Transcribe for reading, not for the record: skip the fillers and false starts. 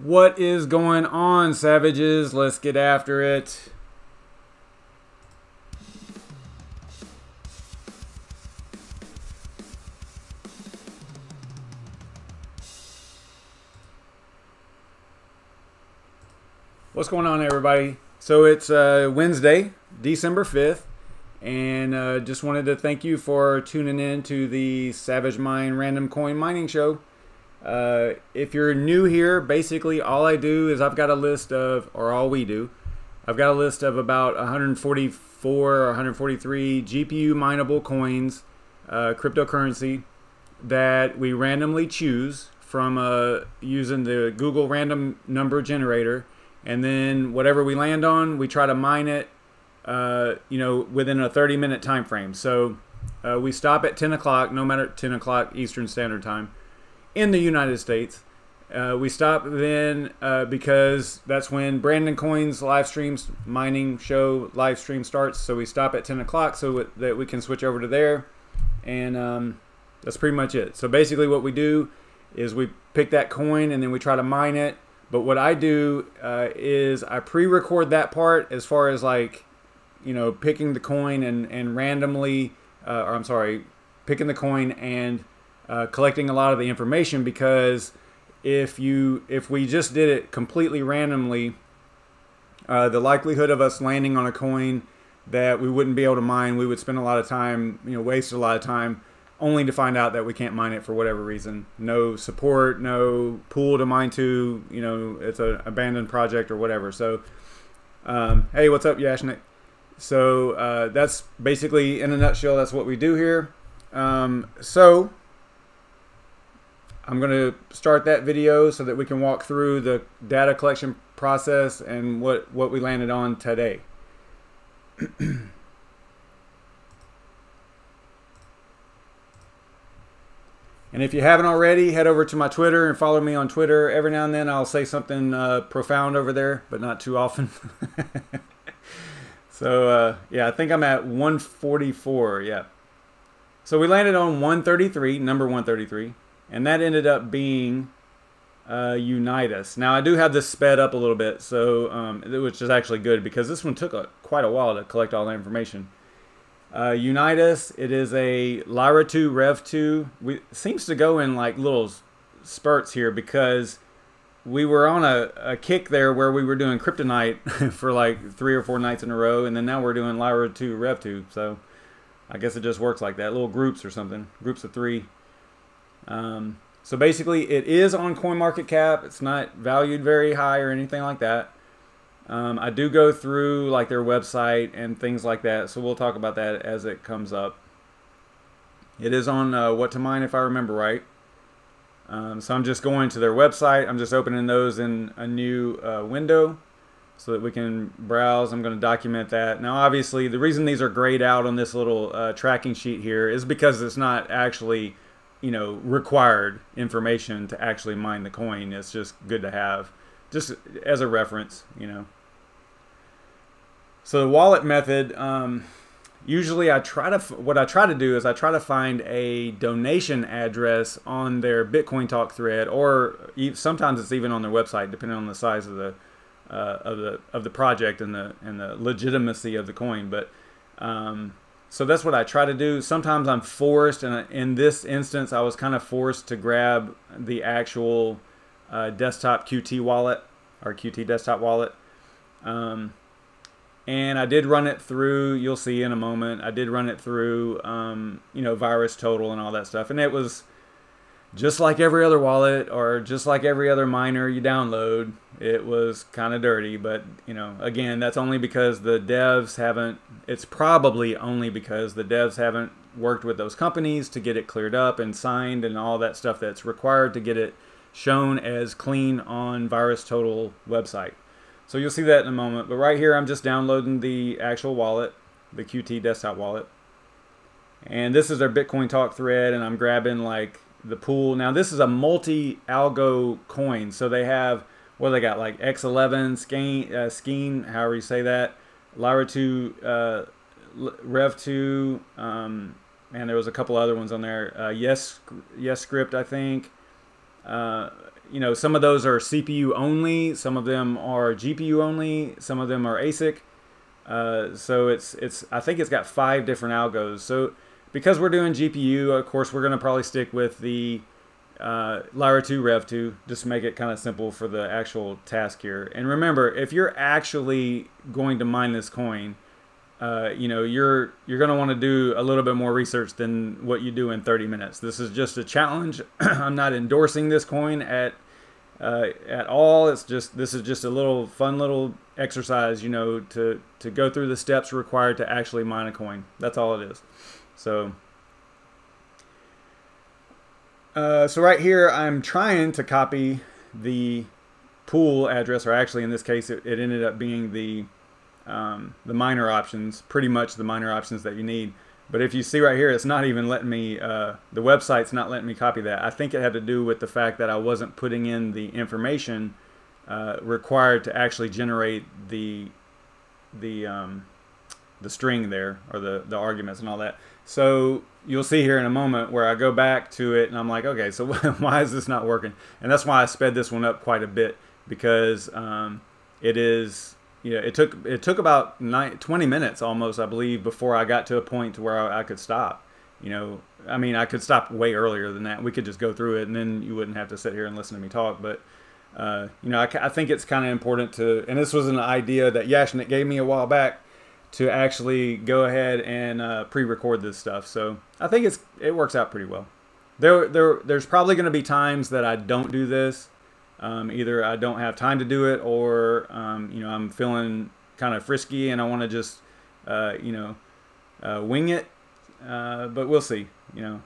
What is going on, savages? Let's get after it. What's going on, everybody? So it's Wednesday, December 5th, and just wanted to thank you for tuning in to the SavageMine RandomCoin Mining Show. If you're new here, basically all I do is I've got a list of, or all we do, I've got a list of about 144 or 143 GPU mineable coins, cryptocurrency, that we randomly choose from using the Google random number generator. And then whatever we land on, we try to mine it, within a 30-minute time frame. So we stop at 10 o'clock, no matter 10 o'clock Eastern Standard Time in the United States. We stop then because that's when BrandonCoin's LiveStream mining show live stream starts. So we stop at 10 o'clock so that we can switch over to there. And that's pretty much it. So basically what we do is we pick that coin and then we try to mine it. But what I do is I pre-record that part as far as picking the coin and randomly, picking the coin and collecting a lot of the information, because if we just did it completely randomly, the likelihood of us landing on a coin that we wouldn't be able to mine, we would spend a lot of time, waste a lot of time, only to find out that we can't mine it for whatever reason. No support, no pool to mine to, it's an abandoned project or whatever. So, hey, what's up, Yashnik? So that's basically, in a nutshell, that's what we do here. So I'm going to start that video so that we can walk through the data collection process and what we landed on today. And if you haven't already, head over to my Twitter and follow me on Twitter. Every now and then I'll say something profound over there, but not too often. So, yeah, I think I'm at 144, yeah. So we landed on 133, number 133, and that ended up being UNITUS. Now, I do have this sped up a little bit, so which is actually good because this one took quite a while to collect all the information. UNITUS, it is a LYRA2REV2. It seems to go in like little spurts here because we were on a kick there where we were doing Kryptonite for like 3 or 4 nights in a row, and then now we're doing LYRA2REV2. So I guess it just works like that, little groups or something, groups of 3. So basically it is on CoinMarketCap. It's not valued very high or anything like that. I do go through like their website and things like that, so we'll talk about that as it comes up. It is on What to Mine, if I remember right. So I'm just going to their website. I'm just opening those in a new window so that we can browse. I'm going to document that. Now, obviously, the reason these are grayed out on this little tracking sheet here is because it's not actually, required information to actually mine the coin. It's just good to have, just as a reference, So the wallet method, usually what I try to do is I try to find a donation address on their Bitcoin Talk thread, or sometimes it's even on their website, depending on the size of the project and the legitimacy of the coin. But so that's what I try to do. Sometimes I'm forced, and in this instance, I was kind of forced to grab the actual desktop QT wallet, or QT desktop wallet. And I did run it through, you'll see in a moment, I did run it through, VirusTotal and all that stuff. And it was just like every other wallet or just like every other miner you download. It was kind of dirty, but, again, that's only because the devs haven't, it's probably only because the devs haven't worked with those companies to get it cleared up and signed and all that stuff that's required to get it shown as clean on VirusTotal website. So you'll see that in a moment. But right here, I'm just downloading the actual wallet, the QT desktop wallet. And this is their Bitcoin Talk thread, and I'm grabbing like the pool. Now this is a multi-algo coin. So they have, what do they got, like X11, Skeen, however you say that, LYRA2, Rev2, and there was a couple other ones on there. Yes Script, I think. you know, some of those are CPU only, some of them are GPU only, some of them are ASIC. So I think it's got 5 different algos. So because we're doing GPU, of course, we're going to probably stick with the LYRA2REV2, just to make it kind of simple for the actual task here. And remember, if you're actually going to mine this coin, you know, you're going to want to do a little bit more research than what you do in 30 minutes. This is just a challenge. I'm not endorsing this coin at all. It's just, this is just a little fun little exercise, you know, to go through the steps required to actually mine a coin. That's all it is. So so right here, I'm trying to copy the pool address, or actually in this case, it ended up being the miner options, pretty much the miner options that you need. But if you see right here, it's not even letting me, the website's not letting me copy that. I think it had to do with the fact that I wasn't putting in the information required to actually generate the string there, or the arguments and all that. So you'll see here in a moment where I go back to it and I'm like, okay, so why is this not working? And that's why I sped this one up quite a bit, because it is, you know, it took about 20 minutes almost, I believe, before I got to a point to where I could stop. You know, I mean, I could stop way earlier than that. We could just go through it and then you wouldn't have to sit here and listen to me talk. But you know, I think it's kind of important to, and this was an idea that Yashnik gave me a while back, to actually go ahead and pre-record this stuff. So I think it works out pretty well. There's probably going to be times that I don't do this. Either I don't have time to do it, or you know, I'm feeling kind of frisky and I want to just you know, wing it. But we'll see. You know,